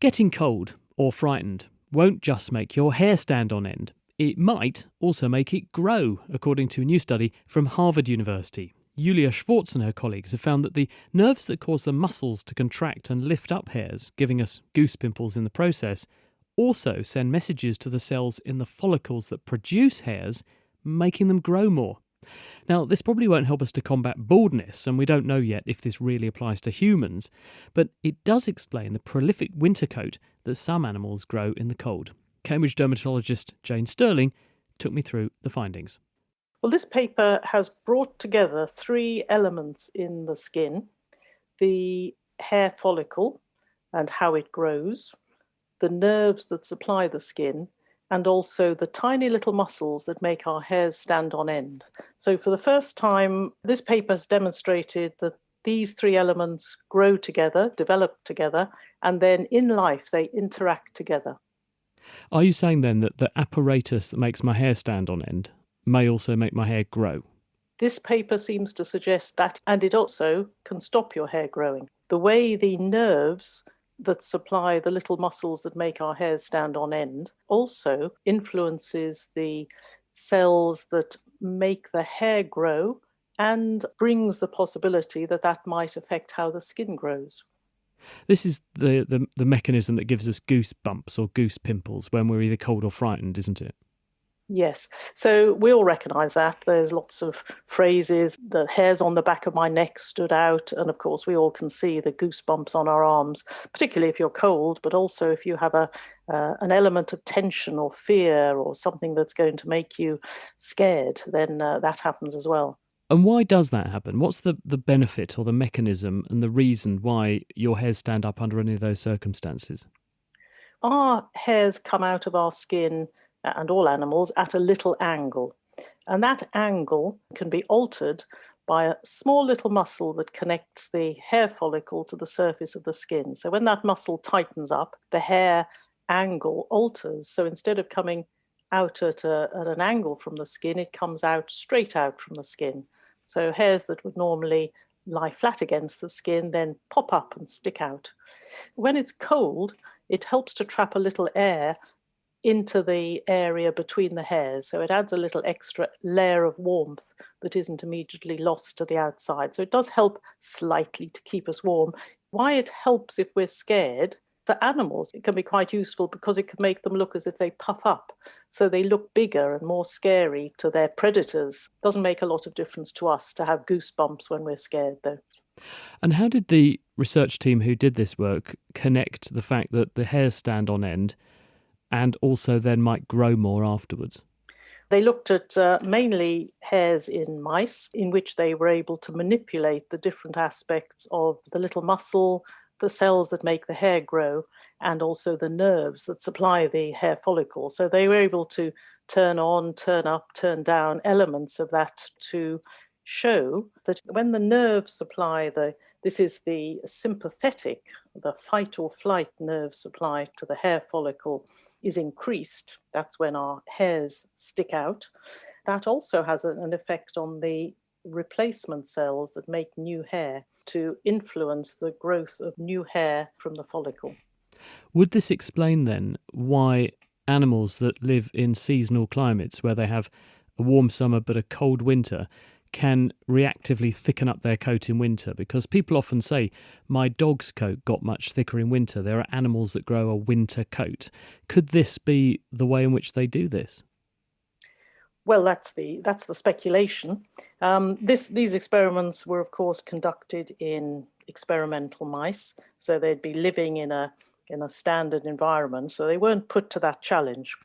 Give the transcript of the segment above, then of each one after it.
Getting cold or frightened won't just make your hair stand on end. It might also make it grow, according to a new study from Harvard University. Julia Schwartz and her colleagues have found that the nerves that cause the muscles to contract and lift up hairs, giving us goose pimples in the process, also send messages to the cells in the follicles that produce hairs, making them grow more. Now, this probably won't help us to combat baldness, and we don't know yet if this really applies to humans, but it does explain the prolific winter coat that some animals grow in the cold. Cambridge dermatologist Jane Sterling took me through the findings. Well, this paper has brought together three elements in the skin: the hair follicle and how it grows, the nerves that supply the skin, and also the tiny little muscles that make our hairs stand on end. So for the first time, this paper has demonstrated that these three elements grow together, develop together, and then in life they interact together. Are you saying then that the apparatus that makes my hair stand on end may also make my hair grow? This paper seems to suggest that, and it also can stop your hair growing. The way the nerves that supply the little muscles that make our hairs stand on end also influences the cells that make the hair grow and brings the possibility that that might affect how the skin grows. This is the mechanism that gives us goosebumps or goose pimples when we're either cold or frightened, isn't it? Yes. So we all recognise that. There's lots of phrases. The hairs on the back of my neck stood out. And of course, we all can see the goosebumps on our arms, particularly if you're cold, but also if you have an element of tension or fear or something that's going to make you scared, then that happens as well. And why does that happen? What's the benefit or the mechanism and the reason why your hairs stand up under any of those circumstances? Our hairs come out of our skin, and all animals, at a little angle. And that angle can be altered by a small little muscle that connects the hair follicle to the surface of the skin. So when that muscle tightens up, the hair angle alters. So instead of coming out at an angle from the skin, it comes out straight out from the skin. So hairs that would normally lie flat against the skin then pop up and stick out. When it's cold, it helps to trap a little air into the area between the hairs. So it adds a little extra layer of warmth that isn't immediately lost to the outside. So it does help slightly to keep us warm. Why it helps if we're scared, for animals, it can be quite useful because it can make them look as if they puff up. So they look bigger and more scary to their predators. Doesn't make a lot of difference to us to have goosebumps when we're scared, though. And how did the research team who did this work connect the fact that the hairs stand on end and also then might grow more afterwards? They looked at mainly hairs in mice, in which they were able to manipulate the different aspects of the little muscle, the cells that make the hair grow, and also the nerves that supply the hair follicle. So they were able to turn on, turn up, turn down elements of that to show that when the nerves supply this is the sympathetic, the fight or flight nerve supply to the hair follicle is increased. That's when our hairs stick out. That also has an effect on the replacement cells that make new hair to influence the growth of new hair from the follicle. Would this explain then why animals that live in seasonal climates where they have a warm summer but a cold winter can reactively thicken up their coat in winter? Because people often say, my dog's coat got much thicker in winter. There are animals that grow a winter coat. Could this be the way in which they do this? Well, that's the speculation. These experiments were, of course, conducted in experimental mice, so they'd be living in a standard environment, so they weren't put to that challenge.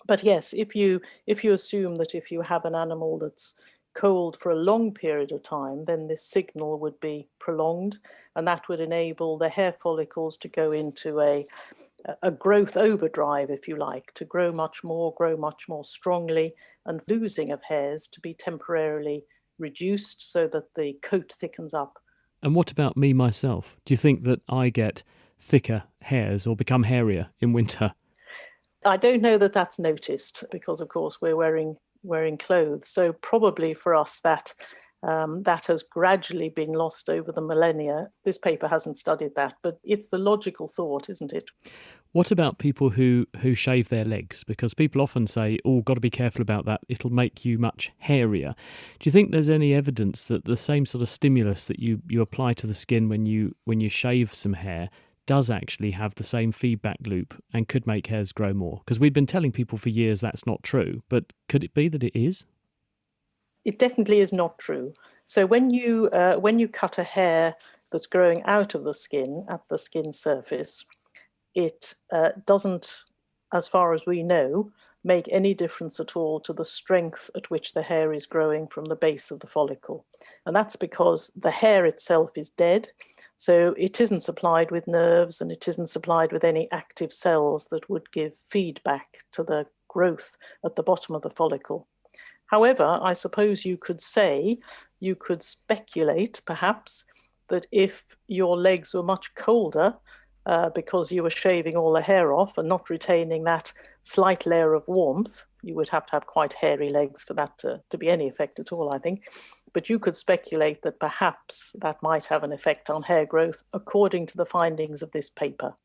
But yes, if you assume that if you have an animal that's cold for a long period of time, then this signal would be prolonged, and that would enable the hair follicles to go into a growth overdrive, if you like, to grow much more strongly, and losing of hairs to be temporarily reduced so that the coat thickens up. And what about me, myself? Do you think that I get thicker hairs or become hairier in winter? I don't know that that's noticed because, of course, we're wearing clothes. So probably for us that That has gradually been lost over the millennia. This paper hasn't studied that, but it's the logical thought, isn't it? What about people who shave their legs? Because people often say, oh, got to be careful about that. It'll make you much hairier. Do you think there's any evidence that the same sort of stimulus that you apply to the skin when you shave some hair does actually have the same feedback loop and could make hairs grow more? Because we've been telling people for years that's not true, but could it be that it is? It definitely is not true. So when you cut a hair that's growing out of the skin at the skin surface, it doesn't, as far as we know, make any difference at all to the strength at which the hair is growing from the base of the follicle. And that's because the hair itself is dead. So it isn't supplied with nerves and it isn't supplied with any active cells that would give feedback to the growth at the bottom of the follicle. However, I suppose you could speculate perhaps that if your legs were much colder because you were shaving all the hair off and not retaining that slight layer of warmth, you would have to have quite hairy legs for that to be any effect at all, I think. But you could speculate that perhaps that might have an effect on hair growth according to the findings of this paper.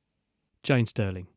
Jane Sterling.